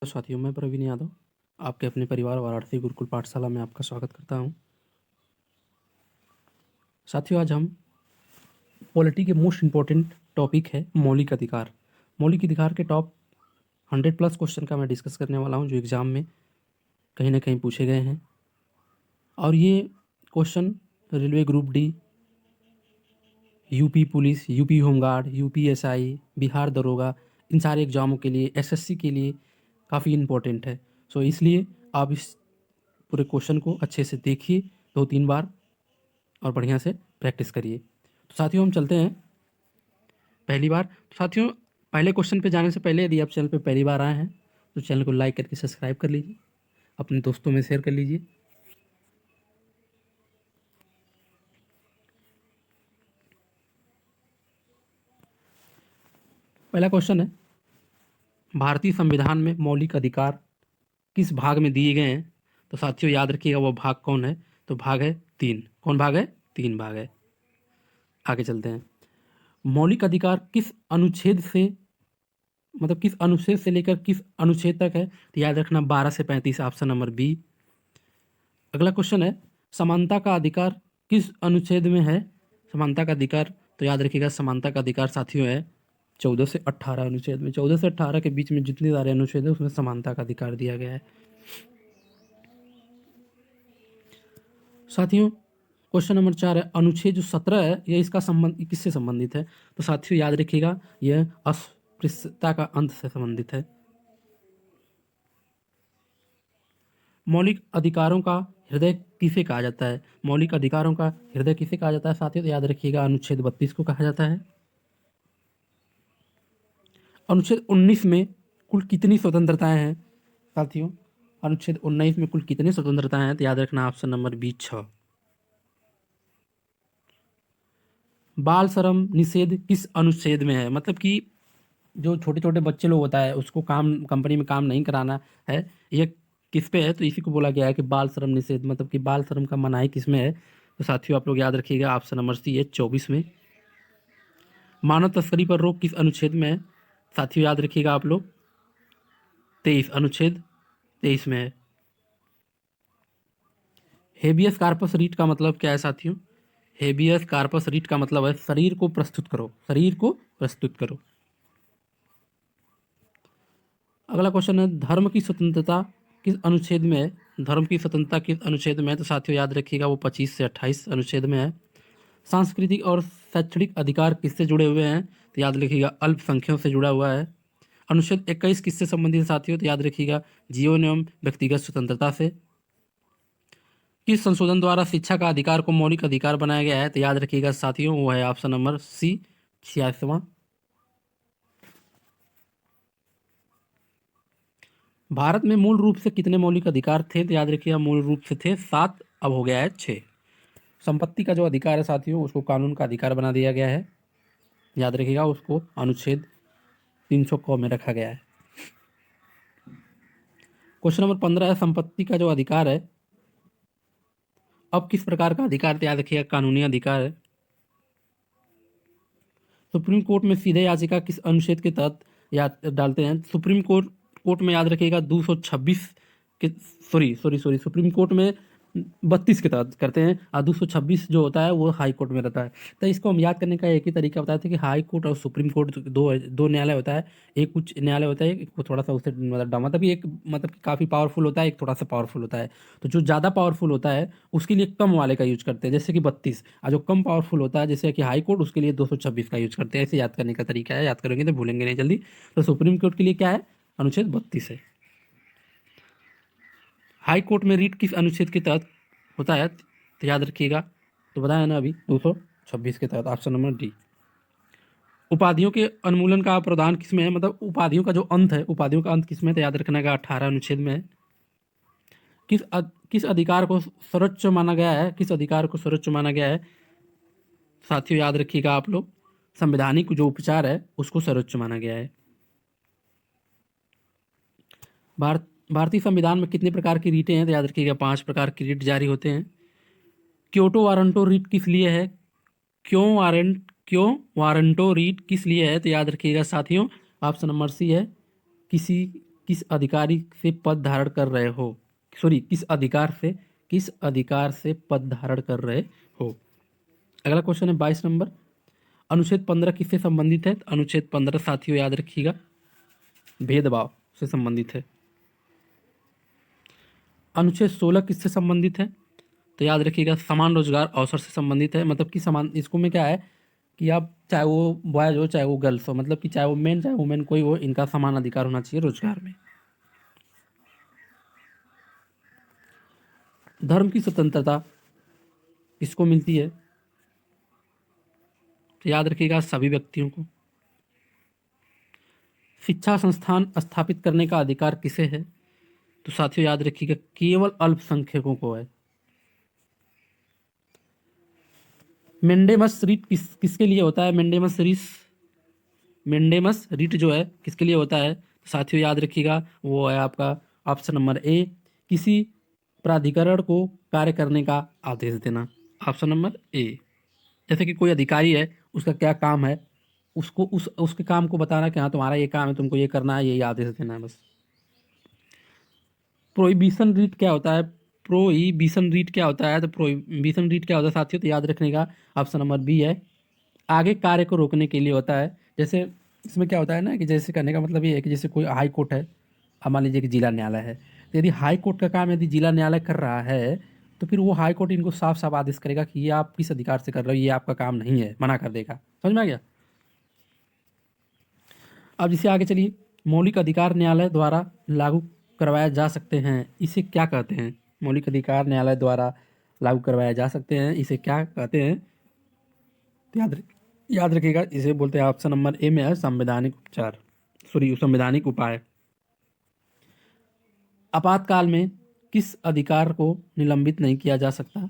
साथियों, मैं प्रवीण यादव आपके अपने परिवार वाराणसी गुरुकुल पाठशाला में आपका स्वागत करता हूं। साथियों, आज हम पॉलिटी के मोस्ट इम्पोर्टेंट टॉपिक है मौलिक अधिकार। मौलिक अधिकार के टॉप 100+ क्वेश्चन का मैं डिस्कस करने वाला हूं, जो एग्ज़ाम में कहीं ना कहीं पूछे गए हैं। और ये question railway group D, UP police, UP home guard, UPSI, Bihar दरोगा, इन सारे एग्ज़ामों के लिए, एसएससी के लिए काफ़ी इम्पोर्टेंट है। सो इसलिए आप इस पूरे क्वेश्चन को अच्छे से देखिए 2-3 बार और बढ़िया से प्रैक्टिस करिए। तो साथियों, हम चलते हैं पहली बार। तो साथियों, पहले क्वेश्चन पे जाने से पहले यदि आप चैनल पे पहली बार आए हैं तो चैनल को लाइक करके सब्सक्राइब कर लीजिए, अपने दोस्तों में शेयर कर लीजिए। पहला क्वेश्चन है, भारतीय संविधान में मौलिक अधिकार किस भाग में दिए गए हैं? तो साथियों याद रखिएगा वो भाग कौन है। तो भाग है 3। कौन भाग है? 3 भाग है। आगे चलते हैं। मौलिक अधिकार किस अनुच्छेद से, मतलब किस अनुच्छेद से लेकर किस अनुच्छेद तक है? तो याद रखना 12 से 35, ऑप्शन नंबर बी। अगला क्वेश्चन है, समानता का अधिकार किस अनुच्छेद में है? समानता का अधिकार, तो याद रखिएगा समानता का अधिकार साथियों है 14 से 18 अनुच्छेद में। 14 से 18 के बीच में जितने सारे अनुच्छेद है उसमें समानता का अधिकार दिया गया है। साथियों, क्वेश्चन नंबर 4 है, अनुच्छेद जो 17 है यह इसका संबंध किससे संबंधित है? तो साथियों याद रखिएगा यह अस्पृश्यता का अंत से संबंधित है। मौलिक अधिकारों का हृदय किसे कहा जाता है? मौलिक अधिकारों का हृदय किसे कहा जाता है साथियों? तो याद रखिएगा अनुच्छेद 32 को कहा जाता है। अनुच्छेद 19 में कुल कितनी स्वतंत्रताएं हैं साथियों? अनुच्छेद 19 में कुल कितनी स्वतंत्रताएं हैं? तो याद रखना ऑप्शन नंबर बी 6। बाल श्रम निषेध किस अनुच्छेद में है? मतलब कि जो छोटे छोटे बच्चे लोग होता है उसको काम, कंपनी में काम नहीं कराना है, ये किस पे है? तो इसी को बोला गया है कि बाल श्रम निषेध, मतलब कि बाल श्रम का मनाही किस में है? तो साथियों आप लोग याद रखिएगा ऑप्शन नंबर सी है 24 में। मानव तस्करी पर रोक किस अनुच्छेद में है? साथियों याद रखिएगा आप लोग 23, अनुच्छेद 23 में है। हेबियस कार्पस रीट का मतलब क्या है साथियों? हेबियस कार्पस रीट का मतलब है शरीर को प्रस्तुत करो, शरीर को प्रस्तुत करो। अगला क्वेश्चन है, धर्म की स्वतंत्रता किस अनुच्छेद में है? धर्म की स्वतंत्रता किस अनुच्छेद में है? तो साथियों याद रखिएगा वो 25 से 28 अनुच्छेद में है। सांस्कृतिक और शैक्षणिक अधिकार किससे जुड़े हुए हैं? तो याद रखिएगा अल्पसंख्यकों से जुड़ा हुआ है। अनुच्छेद 21 किससे संबंधित है साथियों? तो याद रखिएगा जीवन एवं व्यक्तिगत स्वतंत्रता से। किस संशोधन द्वारा शिक्षा का अधिकार को मौलिक अधिकार बनाया गया है? तो याद रखिएगा साथियों वो है ऑप्शन नंबर सी 86वां। भारत में मूल रूप से कितने मौलिक अधिकार थे? तो याद रखिएगा मूल रूप से थे 7, अब हो गया है 6। संपत्ति का जो अधिकार है साथियों उसको कानून का अधिकार बना दिया गया है, याद रखिएगा उसको अनुच्छेद 300 क में रखा गया है। क्वेश्चन नंबर 15 है, संपत्ति का जो अधिकार है अब किस प्रकार का अधिकार? तो याद रखिएगा कानूनी अधिकार है। सुप्रीम कोर्ट में सीधे याचिका किस अनुच्छेद के तहत याद डालते हैं? सुप्रीम कोर्ट में याद रखिएगा 226 के, सॉरी सुप्रीम कोर्ट में 32 के तहत करते हैं, और 226 जो होता है वो हाई कोर्ट में रहता है। तो इसको हम याद करने का एक ही तरीका बताया था कि हाई कोर्ट और सुप्रीम कोर्ट दो न्यायालय होता है। एक उच्च न्यायालय होता है, एक थोड़ा सा उससे मतलब मतलब एक मतलब काफ़ी पावरफुल होता है, एक थोड़ा सा पावरफुल होता है। तो जो ज़्यादा पावरफुल होता है उसके लिए कम वाले का यूज करते हैं, जैसे कि 32, और जो कम पावरफुल होता है जैसे कि हाई कोर्ट उसके लिए 226 का यूज करते हैं। ऐसे याद करने का तरीका है, याद करेंगे तो भूलेंगे नहीं जल्दी। तो सुप्रीम कोर्ट के लिए क्या है? अनुच्छेद 32 है। हाई कोर्ट में रीट किस अनुच्छेद के तहत होता है? तो याद रखिएगा, तो बताया ना अभी 226 के तहत, ऑप्शन नंबर डी। उपाधियों के उन्मूलन का प्रावधान किसमें है? मतलब उपाधियों का जो अंत है, उपाधियों का अंत किसमें? तो याद रखना का 18 अनुच्छेद में है। किस अधिकार को सर्वोच्च माना गया है? किस अधिकार को सर्वोच्च माना गया है साथियों? याद रखिएगा आप लोग संवैधानिक जो उपचार है उसको सर्वोच्च माना गया है। भारतीय संविधान में कितने प्रकार की रीटें हैं? तो याद रखिएगा 5 प्रकार की रीट जारी होते हैं। क्योटो वारंटो रीट किस लिए है? क्यों वारंटो रीट किस लिए है? तो याद रखिएगा साथियों ऑप्शन नंबर सी है किसी किस अधिकारी से पद धारण कर रहे हो, सॉरी किस अधिकार से पद धारण कर रहे हो। अगला क्वेश्चन है 22 नंबर, अनुच्छेद 15 किससे संबंधित है। अनुच्छेद 15 साथियों याद रखिएगा भेदभाव से संबंधित है। अनुच्छेद 16 किससे संबंधित है, तो याद रखिएगा समान रोजगार अवसर से संबंधित है। मतलब कि समान, इसको में क्या है कि आप चाहे वो बॉयज हो चाहे वो गर्ल्स हो, मतलब कि चाहे वो मेन चाहे वुमेन कोई हो, इनका समान अधिकार होना चाहिए रोजगार में। धर्म की स्वतंत्रता किसको मिलती है, तो याद रखिएगा सभी व्यक्तियों को। शिक्षा संस्थान स्थापित करने का अधिकार किसे है, तो साथियों याद रखिएगा केवल अल्पसंख्यकों को है। मेंडेमस रिट किसके लिए होता है। मेंडेमस रिट जो है किसके लिए होता है, तो साथियों याद रखिएगा वो है आपका ऑप्शन नंबर ए, किसी प्राधिकरण को कार्य करने का आदेश देना। ऑप्शन नंबर ए, जैसे कि कोई अधिकारी है, उसका क्या काम है, उसको उसके काम को बताना कि हाँ तुम्हारा ये काम है, तुमको ये करना है, यही आदेश देना है बस। प्रोहिबिशन रीट क्या होता है, प्रोहिबिशन रीट क्या होता है, तो प्रोहिबिशन रीट क्या होता है साथियों, तो याद रखने का ऑप्शन नंबर बी है, आगे कार्य को रोकने के लिए होता है। जैसे इसमें क्या होता है ना कि जैसे करने का मतलब ये है कि जैसे कोई हाई कोर्ट है, अब मान लीजिए कि जिला न्यायालय है, तो यदि हाई कोर्ट का काम यदि जिला न्यायालय कर रहा है, तो फिर वो हाई कोर्ट इनको साफ साफ आदेश करेगा कि ये आप किस अधिकार से कर रहे हो, ये आपका काम नहीं है, मना कर देगा। समझ में आ गया। अब जिसे आगे चलिए, मौलिक अधिकार न्यायालय द्वारा लागू करवाए जा सकते हैं, इसे क्या कहते हैं। मौलिक अधिकार न्यायालय द्वारा लागू करवाए जा सकते हैं, इसे क्या कहते हैं, तो याद रखिएगा इसे बोलते हैं ऑप्शन नंबर ए में है संवैधानिक उपचार, सॉरी संवैधानिक उपाय। आपातकाल में किस अधिकार को निलंबित नहीं किया जा सकता,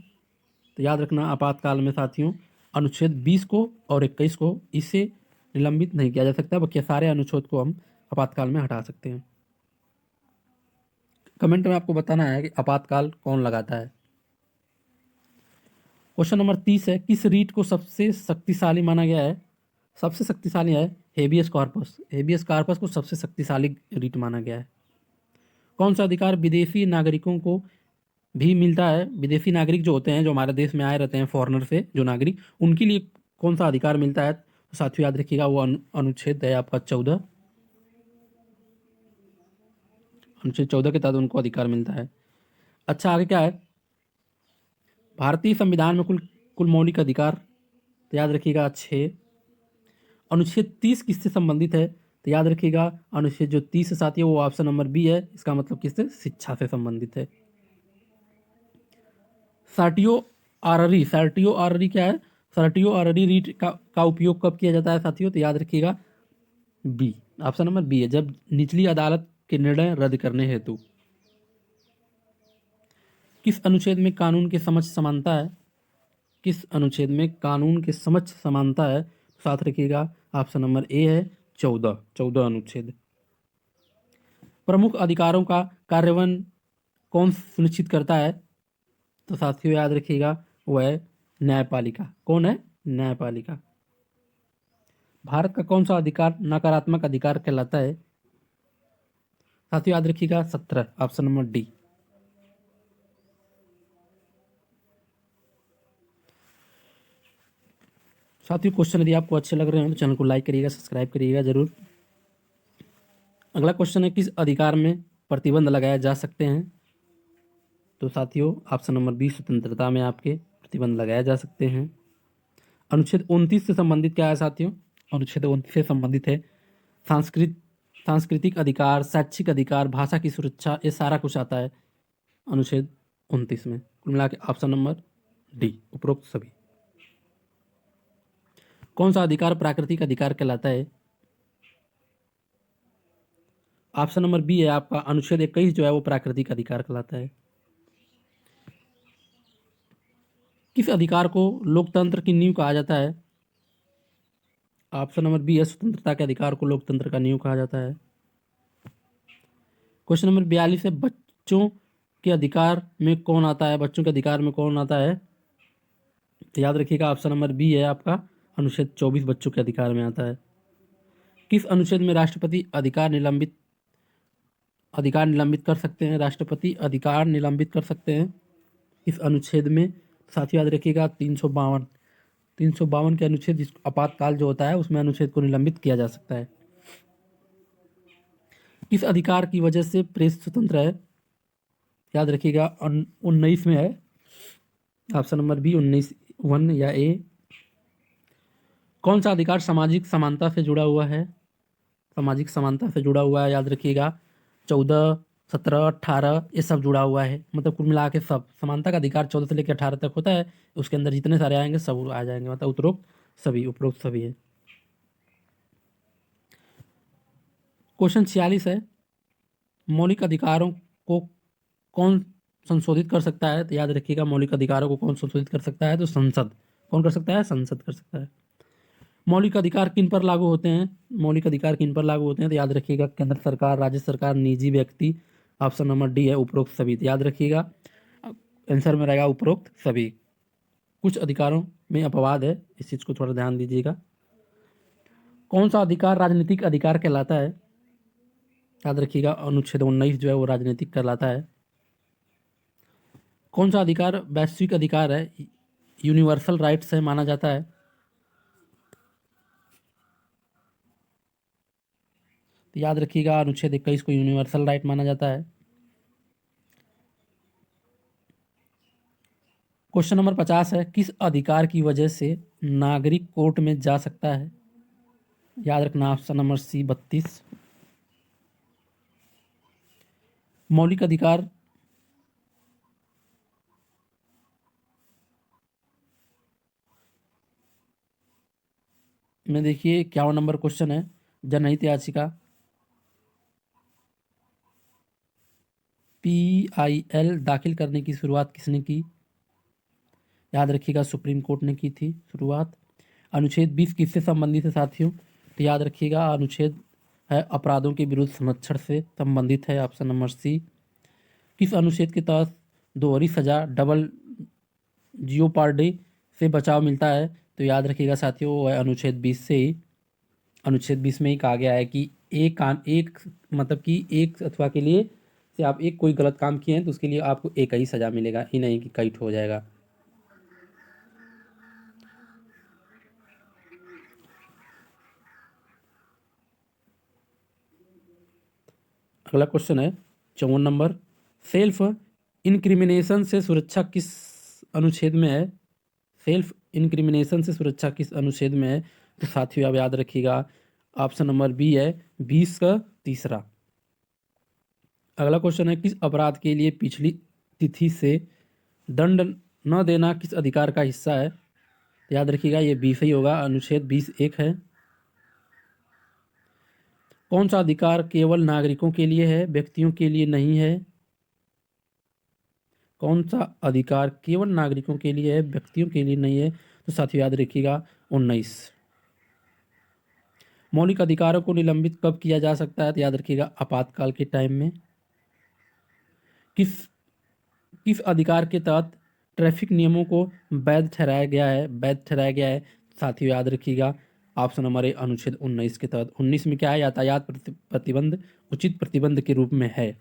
तो याद रखना आपातकाल में साथियों अनुच्छेद 20 को और 21 को, इसे निलंबित नहीं किया जा सकता, बाकी सारे अनुच्छेद को हम आपातकाल में हटा सकते हैं। कमेंट में आपको बताना है कि आपातकाल कौन लगाता है। क्वेश्चन नंबर 30 है, किस रीट को सबसे शक्तिशाली माना गया है। सबसे शक्तिशाली है हेबियस कॉर्पस, हेबियस कॉर्पस को सबसे शक्तिशाली रीट माना गया है। कौन सा अधिकार विदेशी नागरिकों को भी मिलता है, विदेशी नागरिक जो होते हैं जो हमारे देश में आए रहते हैं फॉरेनर से जो नागरिक, उनके लिए कौन सा अधिकार मिलता है, तो साथियों याद रखिएगा वो अनुच्छेद है आपका 14, अनुच्छेद 14 के तहत उनको अधिकार मिलता है। अच्छा आगे क्या है, भारतीय संविधान में कुल कुल मौलिक अधिकार, तो याद रखिएगा 6। अनुच्छेद 30 किससे संबंधित है, तो याद रखिएगा अनुच्छेद जो 30 है साथियों वो ऑप्शन नंबर बी है, इसका मतलब किससे, शिक्षा से संबंधित है। सर्टियो आररी क्या है, सर्टियो आररी रीट का उपयोग कब किया जाता है साथियों, तो याद रखिएगा बी, ऑप्शन नंबर बी है, जब निचली अदालत के निर्णय रद्द करने हेतु। किस अनुच्छेद में कानून के समक्ष समानता है, किस अनुच्छेद में कानून के समक्ष समानता है, साथ रखिएगा ऑप्शन नंबर ए है 14 अनुच्छेद। प्रमुख अधिकारों का कार्यान्वयन कौन सुनिश्चित करता है, तो साथियों याद रखिएगा वो है न्यायपालिका। कौन है, न्यायपालिका। भारत का कौन सा अधिकार नकारात्मक अधिकार कहलाता है, साथियों याद रखिएगा 17, ऑप्शन नंबर डी। साथियों क्वेश्चन यदि आपको अच्छे लग रहे हैं तो चैनल को लाइक करिएगा, सब्सक्राइब करिएगा जरूर। अगला क्वेश्चन है, किस अधिकार में प्रतिबंध लगाए जा सकते हैं, तो साथियों ऑप्शन नंबर बी, स्वतंत्रता में आपके प्रतिबंध लगाए जा सकते हैं। अनुच्छेद 29 से संबंधित क्या है साथियों, अनुच्छेद 29 से संबंधित है सांस्कृतिक अधिकार, शैक्षिक अधिकार, भाषा की सुरक्षा, ये सारा कुछ आता है अनुच्छेद 29 में। कुल मिला के ऑप्शन नंबर डी, उपरोक्त सभी। कौन सा अधिकार प्राकृतिक अधिकार कहलाता है, ऑप्शन नंबर बी है आपका अनुच्छेद 21 जो है वो प्राकृतिक अधिकार कहलाता है। किस अधिकार को लोकतंत्र की नींव कहा जाता है, ऑप्शन नंबर बी है स्वतंत्रता के अधिकार को लोकतंत्र का नींव कहा जाता है। क्वेश्चन नंबर 42 है, बच्चों के अधिकार में कौन आता है, बच्चों के अधिकार में कौन आता है, तो याद रखिएगा ऑप्शन नंबर बी है आपका अनुच्छेद 24 बच्चों के अधिकार में आता है। किस अनुच्छेद में राष्ट्रपति अधिकार निलंबित अधिकार निलंबित कर सकते हैं, राष्ट्रपति अधिकार निलंबित कर सकते हैं इस अनुच्छेद में। साथियों याद रखिएगा 352 के अनुच्छेद, जिस आपातकाल जो होता है उसमें अनुच्छेद को निलंबित किया जा सकता है। किस अधिकार की वजह से प्रेस स्वतंत्र है? याद रखिएगा 19 में है, ऑप्शन नंबर बी 19 1 या ए। कौन सा अधिकार सामाजिक समानता से जुड़ा हुआ है? सामाजिक समानता से जुड़ा हुआ है, याद रखिएगा 14 17 18 ये सब जुड़ा हुआ है, मतलब कुल मिला के सब। समानता का अधिकार 14 से लेकर 18 तक होता है, उसके अंदर जितने सारे आएंगे सब आ जाएंगे, मतलब उपरोक्त सभी है। क्वेश्चन 46 है, मौलिक अधिकारों को कौन संशोधित कर सकता है? तो याद रखिएगा मौलिक अधिकारों को कौन संशोधित कर सकता है? तो संसद। कौन कर सकता है? संसद कर सकता है। मौलिक अधिकार किन पर लागू होते हैं? मौलिक अधिकार किन पर लागू होते हैं? तो याद रखिएगा केंद्र सरकार, राज्य सरकार, निजी व्यक्ति। ऑप्शन नंबर डी है उपरोक्त सभी। तो याद रखिएगा आंसर में रहेगा उपरोक्त सभी। कुछ अधिकारों में अपवाद है, इस चीज को थोड़ा ध्यान दीजिएगा। कौन सा अधिकार राजनीतिक अधिकार कहलाता है? याद रखिएगा अनुच्छेद 19 जो है वो राजनीतिक कहलाता है। कौन सा अधिकार वैश्विक अधिकार है, यूनिवर्सल राइट्स है माना जाता है? तो याद रखिएगा अनुच्छेद 21 को यूनिवर्सल राइट माना जाता है। क्वेश्चन नंबर 50 है, किस अधिकार की वजह से नागरिक कोर्ट में जा सकता है? याद रखना ऑप्शन नंबर सी 32। मौलिक अधिकार में देखिए 51 नंबर क्वेश्चन है, जनहित याचिका PIL दाखिल करने की शुरुआत किसने की? याद रखिएगा सुप्रीम कोर्ट ने की थी शुरुआत। अनुच्छेद 20 किससे संबंधित है साथियों? तो याद रखिएगा अनुच्छेद है अपराधों के विरुद्ध संरक्षण से संबंधित है, ऑप्शन नंबर सी। किस अनुच्छेद के तहत दोहरी सजा डबल जियोपार्डी से बचाव मिलता है? तो याद रखिएगा साथियों वो है अनुच्छेद 20 से ही। अनुच्छेद 20 में ही कहा गया है कि एक मतलब कि एक अथवा के लिए से आप एक कोई गलत काम किए हैं तो उसके लिए आपको एक ही सजा मिलेगा, ही नहीं कि कई ठो हो जाएगा। अगला क्वेश्चन है 54 नंबर, सेल्फ इंक्रिमिनेशन से सुरक्षा किस अनुच्छेद में है? सेल्फ इंक्रिमिनेशन से सुरक्षा किस अनुच्छेद में है? तो साथियों आप याद रखिएगा ऑप्शन नंबर बी है 20 का तीसरा। अगला क्वेश्चन है, किस अपराध के लिए पिछली तिथि से दंड न देना किस अधिकार का हिस्सा है? याद रखिएगा ये 20 ही होगा, अनुच्छेद 20(1) है। कौन सा अधिकार केवल नागरिकों के लिए है, व्यक्तियों के लिए नहीं है? कौन सा अधिकार केवल नागरिकों के लिए है, व्यक्तियों के लिए नहीं है? तो साथियों याद रखिएगा 19। मौलिक अधिकारों को निलंबित कब किया जा सकता है? तो याद रखिएगा आपातकाल के टाइम में। किस किस अधिकार के तहत ट्रैफिक नियमों को वैध ठहराया गया है? साथियों याद रखिएगा ऑप्शन नंबर ए अनुच्छेद 19 के तहत। 19 में क्या है? यातायात प्रतिबंध उचित प्रतिबंध के रूप में है।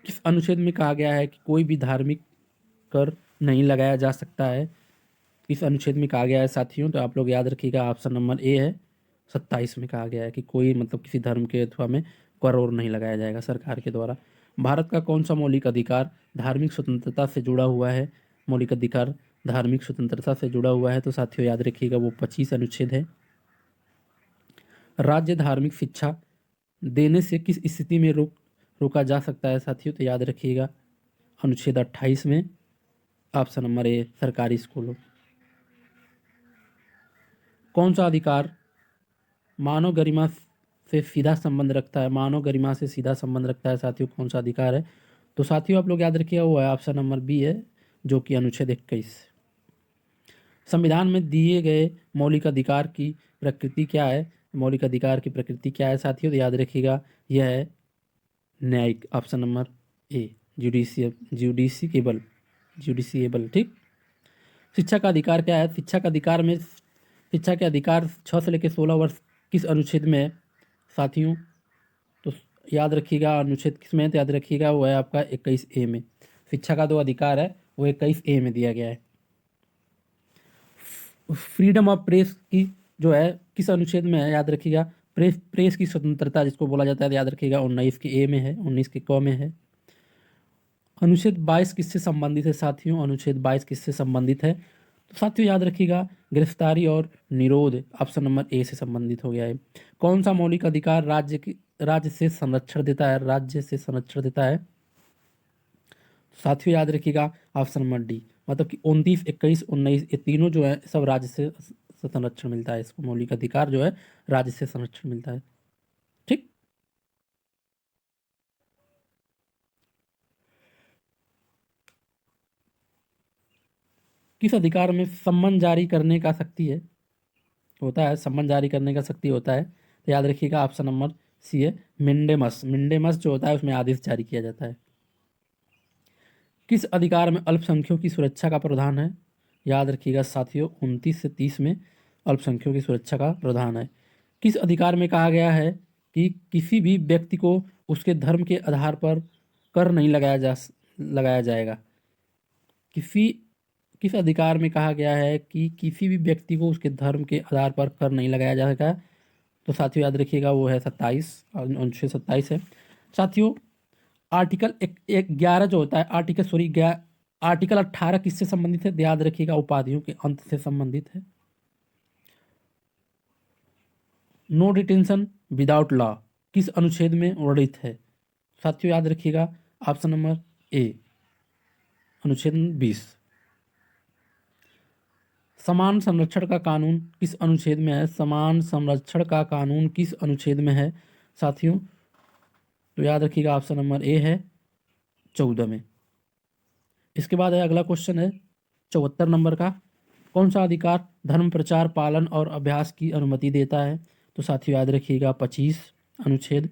किस अनुच्छेद में कहा गया है कि कोई भी धार्मिक कर नहीं लगाया जा सकता है? किस अनुच्छेद में कहा गया है साथियों? तो आप लोग याद रखिएगा ऑप्शन नंबर ए है 27 में कहा गया है कि कोई मतलब किसी धर्म के अथवा में कर और नहीं लगाया जाएगा सरकार के द्वारा। भारत का कौन सा मौलिक अधिकार धार्मिक स्वतंत्रता से जुड़ा हुआ है? मौलिक अधिकार धार्मिक स्वतंत्रता से जुड़ा हुआ है, तो साथियों याद रखिएगा वो 25 अनुच्छेद है। राज्य धार्मिक शिक्षा देने से किस स्थिति में रोका जा सकता है साथियों? तो याद रखिएगा अनुच्छेद 28 में, ऑप्शन नंबर ए सरकारी स्कूलों। कौन सा अधिकार मानव गरिमा से सीधा संबंध रखता है? मानव गरिमा से सीधा संबंध रखता है साथियों, कौन सा अधिकार है? तो साथियों आप लोग याद रखिएगा वो है ऑप्शन नंबर बी है, जो कि अनुच्छेद 21। संविधान में दिए गए मौलिक अधिकार की प्रकृति क्या है? मौलिक अधिकार की प्रकृति क्या है साथियों? तो याद रखिएगा यह है न्यायिक, ऑप्शन नंबर ए जुडिशिएबल। ठीक। शिक्षा का अधिकार क्या है? शिक्षा के अधिकार 6 से लेकर 16 वर्ष किस अनुच्छेद में है साथियों? तो याद रखिएगा अनुच्छेद किस में है, तो याद रखिएगा वो है आपका 21A में। शिक्षा का जो अधिकार है वो 21A में दिया गया है। फ्रीडम ऑफ प्रेस की जो है किस अनुच्छेद में है, याद रखिएगा प्रेस की स्वतंत्रता जिसको बोला जाता है, याद रखिएगा 19 के ए में है, 19 के क में है। अनुच्छेद 22 किससे संबंधित है साथियों, अनुच्छेद 22 किससे संबंधित है, तो साथियों याद रखिएगा गिरफ्तारी और निरोध ऑप्शन नंबर ए से संबंधित हो गया है। कौन सा मौलिक अधिकार राज्य से संरक्षण देता है, राज्य से संरक्षण देता है, साथियों याद रखिएगा ऑप्शन नंबर डी, मतलब कि 29, 21, 19 ये तीनों जो है सब राज्य से संरक्षण मिलता है, इसको मौलिक अधिकार जो है राज्य से संरक्षण मिलता है। ठीक, किस अधिकार में सम्मन जारी करने का शक्ति है, होता है, सम्मन जारी करने का शक्ति होता है, तो याद रखिएगा ऑप्शन नंबर सी है मिंडेमस। मिंडेमस जो होता है उसमें आदेश जारी किया जाता है। किस अधिकार में अल्पसंख्यकों की सुरक्षा का प्रावधान है, याद रखिएगा साथियों 29 से 30 में अल्पसंख्यकों की सुरक्षा का प्रावधान है। किस अधिकार में कहा गया है कि किसी भी व्यक्ति को उसके धर्म के आधार पर कर नहीं लगाया जाएगा, किस अधिकार में कहा गया है कि किसी भी व्यक्ति को उसके धर्म के आधार पर कर नहीं लगाया जाएगा, तो साथियों याद रखिएगा वो है 27, अनुच्छेद 27 है। साथियों आर्टिकल 11 जो होता है, आर्टिकल 18 किससे संबंधित है, याद रखिएगा उपाधियों के अंत से संबंधित है। नो डिटेंशन विदाउट लॉ किस अनुच्छेद में वर्णित है, साथियों याद रखिएगा ऑप्शन नंबर ए अनुच्छेद 20। समान संरक्षण का कानून किस अनुच्छेद में है, समान संरक्षण का कानून किस अनुच्छेद में है साथियों, तो याद रखिएगा ऑप्शन नंबर ए है 14 में। इसके बाद है अगला क्वेश्चन है 74 नंबर का, कौन सा अधिकार धर्म प्रचार पालन और अभ्यास की अनुमति देता है, तो साथियों याद रखिएगा 25 अनुच्छेद।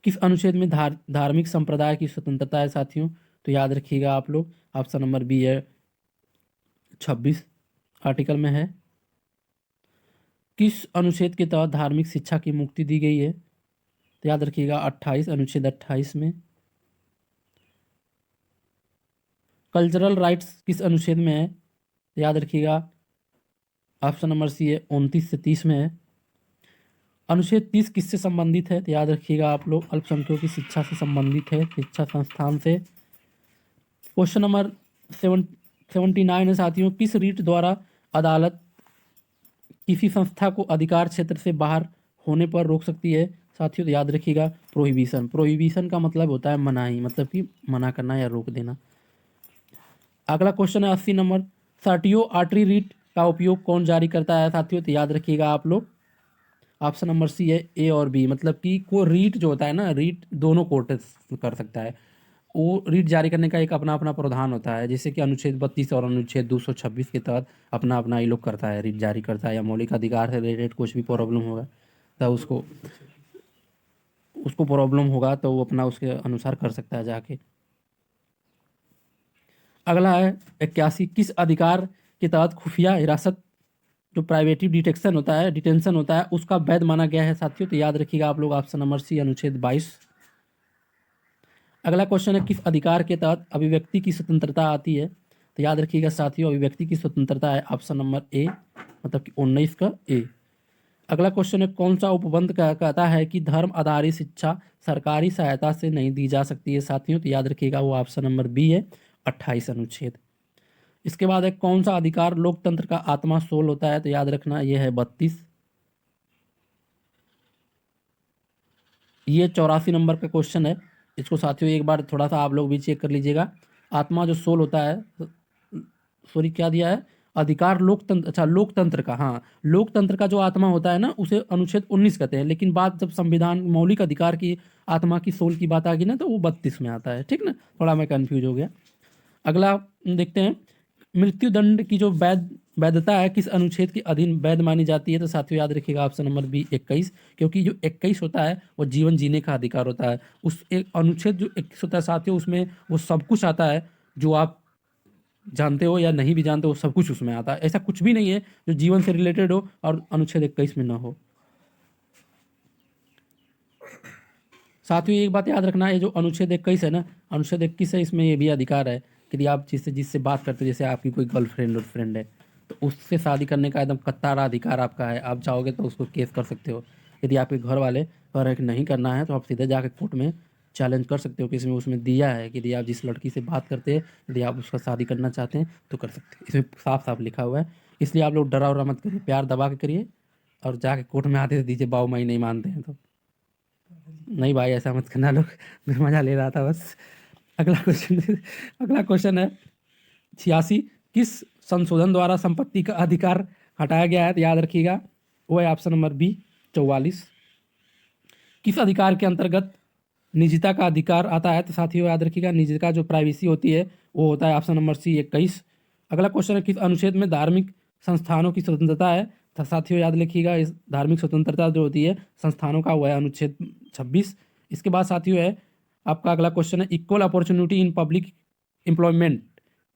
किस अनुच्छेद में धार्मिक संप्रदाय की स्वतंत्रता है साथियों, तो याद रखिएगा आप लोग ऑप्शन नंबर बी है 26 आर्टिकल में है। किस अनुच्छेद के तहत धार्मिक शिक्षा की मुक्ति दी गई है, तो याद रखिएगा 28 अनुच्छेद 28 में। कल्चरल राइट्स किस अनुच्छेद में है, तो याद रखिएगा ऑप्शन नंबर सी है 29 से 30 में है। अनुच्छेद 30 किससे संबंधित है, तो याद रखिएगा आप लोग अल्पसंख्यकों की शिक्षा से संबंधित है, शिक्षा संस्थान से। क्वेश्चन नंबर 79 है साथियों, किस रीट द्वारा अदालत किसी संस्था को अधिकार क्षेत्र से बाहर होने पर रोक सकती है, साथियों तो याद रखिएगा प्रोहिबिशन। प्रोहिबिशन का मतलब होता है मनाही, मतलब कि मना करना या रोक देना। अगला क्वेश्चन है 80 नंबर, सर्टियो आर्टरी रीट का उपयोग कौन जारी करता है साथियों, तो याद रखिएगा आप लोग ऑप्शन नंबर सी है ए और बी, मतलब कि को रीट जो होता है ना, रीट दोनों कोर्ट कर सकता है, वो रीट जारी करने का एक अपना अपना प्रावधान होता है, जैसे कि अनुच्छेद 32 और अनुच्छेद 226 के तहत अपना अपना ये लोग करता है, रीट जारी करता है, या मौलिक अधिकार से रिलेटेड कुछ भी प्रॉब्लम होगा तो उसको प्रॉब्लम होगा तो वो अपना उसके अनुसार कर सकता है जाके। अगला है 81, किस अधिकार के तहत खुफिया हिरासत जो प्राइवेटिव डिटेंशन होता है उसका वैध माना गया है साथियों, तो याद रखिएगा आप लोग ऑप्शन नंबर सी अनुच्छेद 22। अगला क्वेश्चन है किस अधिकार के तहत अभिव्यक्ति की स्वतंत्रता आती है, तो याद रखिएगा साथियों अभिव्यक्ति की स्वतंत्रता है ऑप्शन नंबर ए, मतलब कि 19 का ए। अगला क्वेश्चन है कौन सा उपबंध कहता है कि धर्म आधारित शिक्षा सरकारी सहायता से नहीं दी जा सकती है साथियों, तो याद रखिएगा वो ऑप्शन नंबर बी है 28 अनुच्छेद। इसके बाद है कौन सा अधिकार लोकतंत्र का आत्मा सोल होता है, तो याद रखना ये है 32। ये 84 नंबर का क्वेश्चन है, इसको साथियों एक बार थोड़ा सा आप लोग भी चेक कर लीजिएगा। आत्मा जो सोल होता है, सॉरी क्या दिया है, अधिकार लोकतंत्र, अच्छा लोकतंत्र का, हाँ लोकतंत्र का जो आत्मा होता है ना उसे अनुच्छेद 19 कहते हैं, लेकिन बात जब संविधान मौलिक अधिकार की आत्मा की सोल की बात आ गई ना तो वो 32 में आता है, ठीक ना, थोड़ा मैं कंफ्यूज हो गया। अगला देखते हैं मृत्यु दंड की जो वैधता है किस अनुच्छेद के अधीन वैध मानी जाती है, तो साथियों याद रखिएगा ऑप्शन नंबर बी 21, क्योंकि जो 21 होता है वो जीवन जीने का अधिकार होता है। उस एक अनुच्छेद जो 21 होता है साथियों उसमें वो सब कुछ आता है जो आप जानते हो या नहीं भी जानते हो, सब कुछ उसमें आता है, ऐसा कुछ भी नहीं है जो जीवन से रिलेटेड हो और अनुच्छेद 21 में ना हो। साथियों एक बात याद रखना, ये जो अनुच्छेद 21 है ना, अनुच्छेद 21 है, इसमें ये भी अधिकार है कि यदि आप जिससे बात करते हो, जैसे आपकी कोई गर्लफ्रेंड और फ्रेंड है, तो उससे शादी करने का एकदम कत्तारा अधिकार आपका है। आप चाहोगे तो उसको केस कर सकते हो। यदि आपके घर वाले कह रहे हैं कि नहीं करना है, तो आप सीधे जाकर कोर्ट में चैलेंज कर सकते हो कि इसमें उसमें दिया है कि यदि आप जिस लड़की से बात करते हैं, यदि आप उसका शादी करना चाहते हैं तो कर सकते हैं। इसमें साफ साफ लिखा हुआ है। इसलिए आप लोग डरा वरा मत करिए, प्यार दबा के करिए और जाके कोर्ट में आते दीजिए, बाऊ माई नहीं मानते हैं तो। नहीं भाई ऐसा मत करना लोग, मैं मजा ले रहा था बस। अगला क्वेश्चन अगला क्वेश्चन है 86। किस संशोधन द्वारा संपत्ति का अधिकार हटाया गया है, तो याद रखिएगा वो है ऑप्शन नंबर बी 44। किस अधिकार के अंतर्गत निजता का अधिकार आता है, तो साथियों याद रखिएगा निजता जो प्राइवेसी होती है वो होता है ऑप्शन नंबर सी 21। अगला क्वेश्चन है किस अनुच्छेद में धार्मिक संस्थानों की स्वतंत्रता है, तो साथियों याद रखिएगा इस धार्मिक स्वतंत्रता जो होती है संस्थानों का, वो है अनुच्छेद 26। इसके बाद साथियों है आपका अगला क्वेश्चन है equal opportunity in public employment,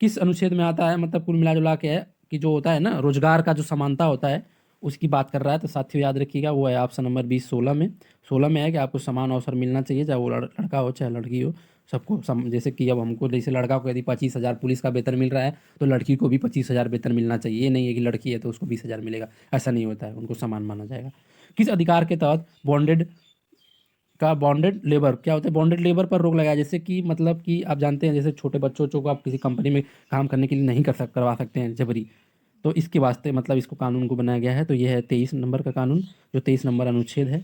किस अनुच्छेद में आता है, मतलब कुल मिला जुला के है कि जो होता है ना रोजगार का जो समानता होता है उसकी बात कर रहा है। तो साथियों याद रखिएगा वो है ऑप्शन नंबर 20 16 में। 16 में है कि आपको समान अवसर मिलना चाहिए, चाहे वो लड़का हो चाहे लड़की हो, सबको जैसे कि अब हमको जैसे लड़का को यदि 25,000 पुलिस का वेतन मिल रहा है, तो लड़की को भी 25,000 वेतन मिलना चाहिए। ये नहीं है कि लड़की है तो उसको 20,000 मिलेगा, ऐसा नहीं होता है, उनको समान माना जाएगा। किस अधिकार के तहत बॉन्डेड लेबर क्या होता है, बॉन्डेड लेबर पर रोक लगाया, जैसे कि मतलब कि आप जानते हैं जैसे छोटे बच्चों को आप किसी कंपनी में काम करने के लिए नहीं करवा सकते हैं जबरी, तो इसके वास्ते मतलब इसको कानून को बनाया गया है। तो यह है 23 नंबर का कानून, जो 23 नंबर अनुच्छेद है।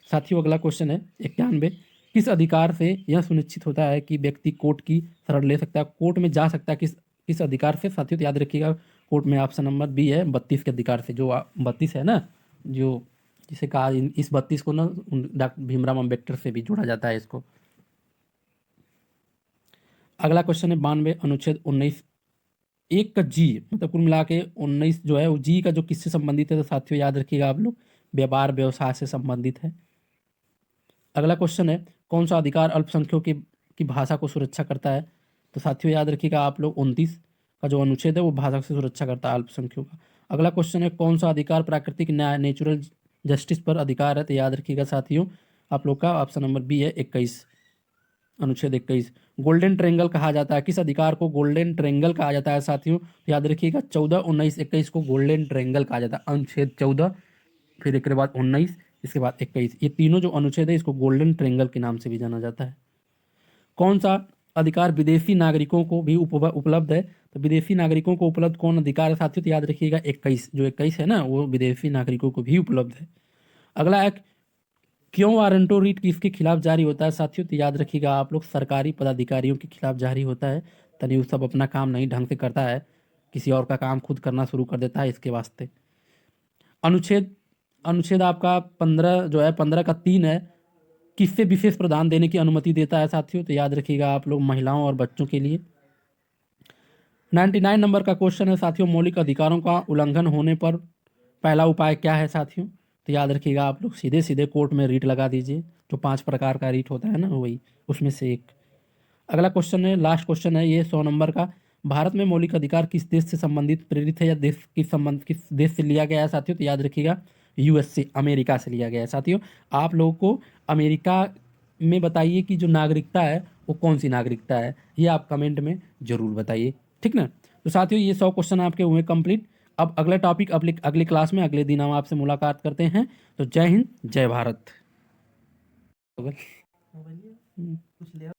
साथियों अगला क्वेश्चन है 91। किस अधिकार से यह सुनिश्चित होता है कि व्यक्ति कोर्ट की शरण ले सकता है, कोर्ट में जा सकता है, किस किस अधिकार से, साथियों तो याद रखिएगा कोर्ट में ऑप्शन नंबर बी है 32 के अधिकार से। जो 32 है ना, जो जिसे कहा इस 32 को ना डॉक्टर भीमराव अम्बेडकर से भी जोड़ा जाता है इसको। अगला क्वेश्चन है 92 अनुच्छेद 19 एक का जी, मतलब कुल मिला के 19 जो है वो जी का जो किससे संबंधित है, तो साथियों याद रखिएगा आप लोग व्यापार व्यवसाय से संबंधित है। अगला क्वेश्चन है कौन सा अधिकार अल्पसंख्यकों की भाषा को सुरक्षा करता है, तो साथियों याद रखिएगा आप लोग 29 का जो अनुच्छेद है वो भाषा से सुरक्षा करता है अल्पसंख्यकों का। अगला क्वेश्चन है कौन सा अधिकार प्राकृतिक न्याय नेचुरल जस्टिस पर अधिकार है, तो याद रखिएगा साथियों आप लोग का ऑप्शन नंबर बी है 21, अनुच्छेद 21। गोल्डन ट्रेंगल कहा जाता है, किस अधिकार को गोल्डन ट्रेंगल कहा जाता है साथियों, याद रखिएगा 14 19 21 को गोल्डन ट्रेंगल कहा जाता है। अनुच्छेद 14, फिर एक के बाद 19, इसके बाद 21, ये तीनों जो अनुच्छेद है इसको गोल्डन ट्रेंगल के नाम से भी जाना जाता है। कौन सा अधिकार विदेशी नागरिकों को भी उपलब्ध है, तो विदेशी नागरिकों को उपलब्ध कौन अधिकार है साथियों, तो याद रखिएगा 21, जो 21 है ना वो विदेशी नागरिकों को भी उपलब्ध है। अगला एक क्यों वारंटो रीट किसके खिलाफ जारी होता है साथियों, तो याद रखिएगा आप लोग सरकारी पदाधिकारियों के खिलाफ जारी होता है। तभी वो सब अपना काम नहीं ढंग से करता है, किसी और का काम खुद करना शुरू कर देता है, इसके वास्ते। अनुच्छेद अनुच्छेद आपका 15 जो है 15 का 3 है, किससे विशेष प्रदान देने की अनुमति देता है साथियों, तो याद रखिएगा आप लोग महिलाओं और बच्चों के लिए। 99 नंबर का क्वेश्चन है साथियों मौलिक अधिकारों का उल्लंघन होने पर पहला उपाय क्या है साथियों, तो याद रखिएगा आप लोग सीधे सीधे कोर्ट में रीट लगा दीजिए, जो 5 प्रकार का रीट होता है ना वही उसमें से एक। अगला क्वेश्चन है लास्ट क्वेश्चन है ये 100 नंबर का, भारत में मौलिक अधिकार किस देश से संबंधित प्रेरित है या किस देश से लिया गया है साथियों, तो याद रखिएगा यूएसए अमेरिका से लिया गया है साथियों। आप लोगों को अमेरिका में बताइए कि जो नागरिकता है वो कौन सी नागरिकता है, ये आप कमेंट में जरूर बताइए, ठीक ना। तो साथियों ये 100 क्वेश्चन आपके हुए कंप्लीट। अब अगला टॉपिक अगली क्लास में अगले दिन हम आपसे मुलाकात करते हैं। तो जय हिंद जय भारत।